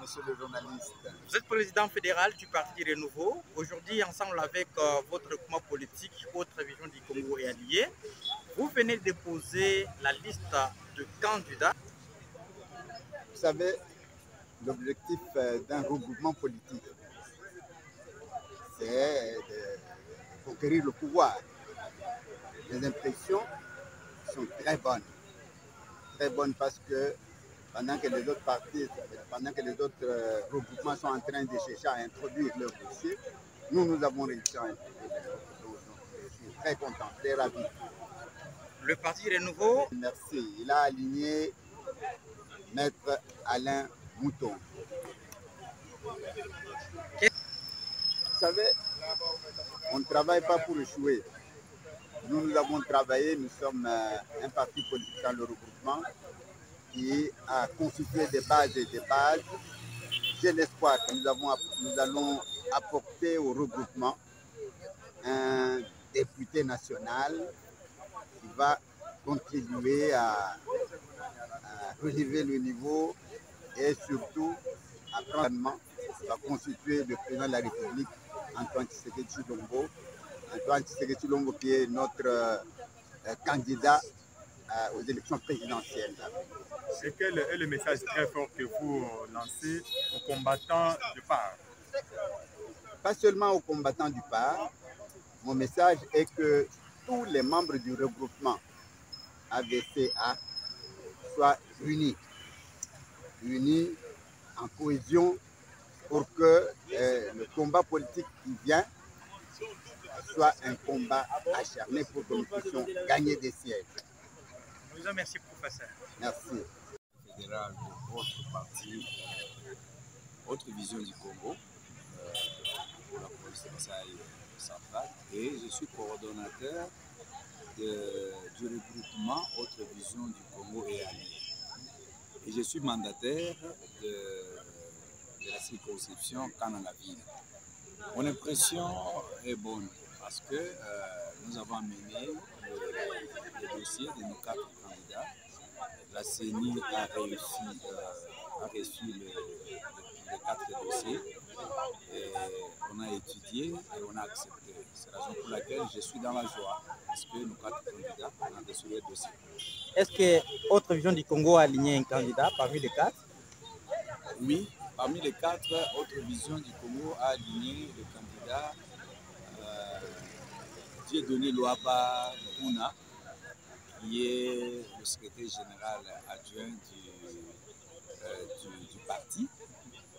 Monsieur le journaliste. Vous êtes président fédéral du Parti Renouveau. Aujourd'hui, ensemble avec votre mouvement politique, Autre Vision du Congo et Alliés, vous venez déposer la liste de candidats. Vous savez, l'objectif d'un regroupement politique, c'est de conquérir le pouvoir. Les impressions sont très bonnes parce que pendant que les autres partis, pendant que les autres regroupements sont en train de chercher à introduire leur dossier, nous avons réussi à introduire. Donc, je suis très content, très ravi. Le Parti Renouveau. Merci. Il a aligné Maître Alain Mouton. Vous savez, on ne travaille pas pour échouer. Nous avons travaillé, nous sommes un parti politique dans le regroupement qui a constitué des bases et des bases. J'ai l'espoir que nous allons apporter au regroupement un député national qui va contribuer à relever le niveau et surtout à prendre va constituer le président de la République, Antoine Tshisekedi Tshilombo. Antoine Tshisekedi Tshilombo qui est notre candidat aux élections présidentielles. Et quel est le message très fort que vous lancez aux combattants du PAR? Pas seulement aux combattants du PAR, mon message est que tous les membres du regroupement AVCA soient unis en cohésion pour que le combat politique qui vient soit un combat acharné pour que nous puissions gagner des sièges. Je vous remercie, professeur. Merci. Fédéral de votre parti, Autre Vision du Congo, pour la province de Kasaï centrale, et je suis coordonnateur du regroupement Autre Vision du Congo et Alliés. Et je suis mandataire de la circonscription Kana-la-Ville. Mon impression est bonne parce que nous avons mené le dossier de nos 4 candidats. La CENI a reçu les 4 dossiers et on a étudié et on a accepté. C'est la raison pour laquelle je suis dans la joie parce que nos 4 candidats ont reçu les dossiers. Est-ce que Autre Vision du Congo a aligné un candidat parmi les 4? Oui, parmi les 4, Autre Vision du Congo a aligné le candidat Dieudonné Loaba Bouna, qui est le secrétaire général adjoint du parti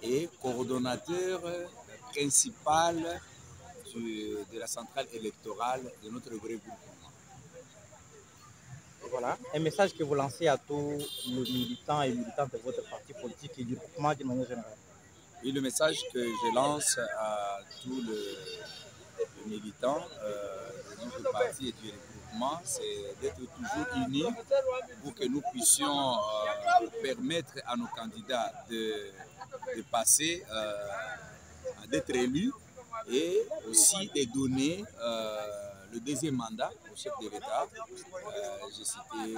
et coordonnateur principal de la centrale électorale de notre vrai groupement. Voilà, un message que vous lancez à tous les militants et militantes de votre parti politique et du groupement d'une manière générale. Et le message que je lance à tous les militants de notre parti et du regroupement, c'est d'être toujours unis pour que nous puissions permettre à nos candidats de passer, d'être élus et aussi de donner le deuxième mandat au chef de l'État. J'ai cité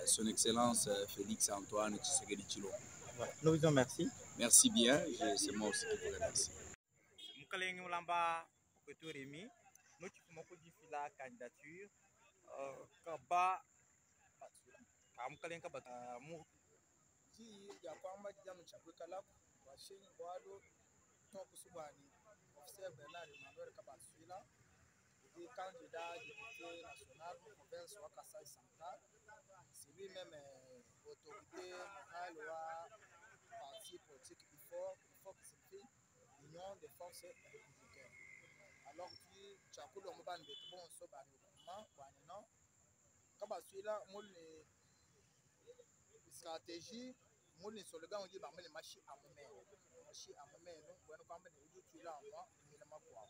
son Excellence Félix Antoine Tshisekedi Tshilombo. Voilà. Nous vous remercions. Merci bien, c'est moi aussi qui vous remercie. Moukalengi Moulamba, Koto Rémi, nous avons la candidature. Kaba, Moukalengi Kaba, ya kwamba kijana chakwekala washenyi bwalo tokusubani officier Bernard Emmanuel Kabaswila est candidat député national pour province de Kasaï central. C'est lui-même autorité morale ou parti politique il faut que c'est l'union des forces républicaines. Alors tu chakula mobane de bon so ba mouvement wanino Kabaswila mole stratégie moni slogan on dit ba mele machi amumene donc bueno kwamba ni uju tula amba mina makwa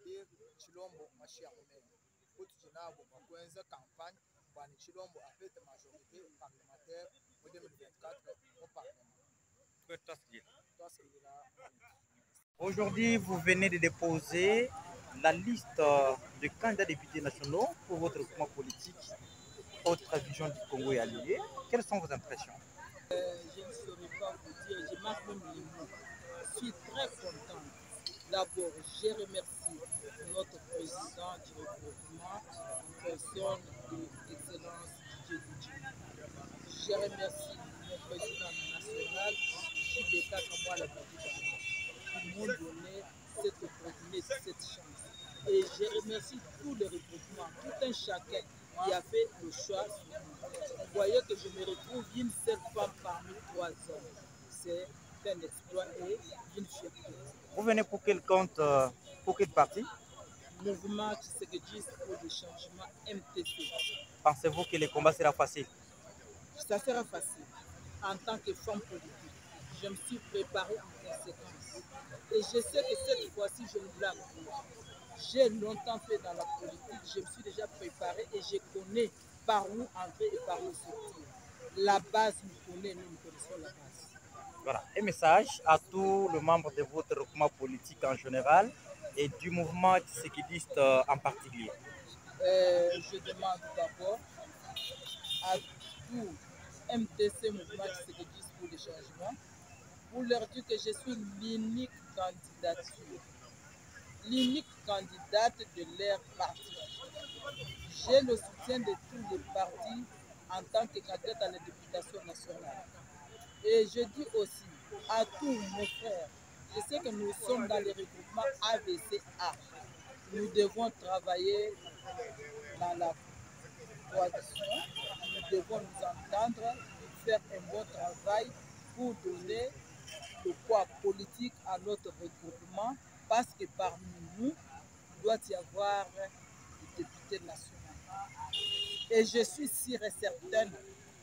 dire Tshilombo machi amumene kuti jinabo bakwenza campagne bani Tshilombo a fait majorité parlementaire en 2024 au parlement. Aujourd'hui, vous venez de déposer la liste de candidats députés nationaux pour votre groupement politique Autre Vision du Congo et Alliés. Quelles sont vos impressions? Je ne saurais pas vous dire, je marque même les mots. Je suis très content. D'abord, je remercie notre président du regroupement, en personne de l'excellence Didier Boudjimi. Je remercie mon président national, Chibeka Kamwala Babouba, qui m'ont donné cette opportunité, cette chance. Et je remercie tous les regroupements, tout un chacun qui a fait le choix. Vous voyez que je me retrouve une seule femme parmi 3 hommes. C'est un exploit et une fierté. Vous venez pour quel compte, pour quel parti? Mouvement Tshisekedi pour le changement MTC. Pensez-vous que le combat sera facile? Ça sera facile. En tant que femme politique, je me suis préparée en conséquence. Et je sais que cette fois-ci, je ne blague pas. J'ai longtemps fait dans la politique, je me suis déjà préparé et je connais par où entrer et par où sortir. La base nous connaît, nous connaissons la base. Voilà, un message à tous les membres de votre mouvement politique en général et du mouvement tshisekidiste en particulier. Je demande d'abord à tout MTC, mouvement tshisekidiste pour le changement, pour leur dire que je suis l'unique candidate de leur parti. J'ai le soutien de tous les partis en tant que candidate à la députation nationale. Et je dis aussi à tous mes frères, je sais que nous sommes dans le regroupement AVCA. Nous devons travailler dans la coalition, nous devons nous entendre, faire un bon travail pour donner le poids politique à notre regroupement, parce que parmi nous, il doit y avoir des députés nationaux. Et je suis sûre et certaine,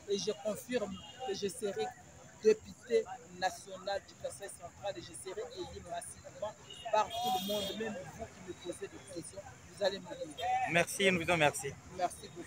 et je confirme que je serai député national du Kasaï central et je serai élu massivement par tout le monde, même vous qui me posez des questions, vous allez me dire. Merci, nous vous disons merci. Merci beaucoup.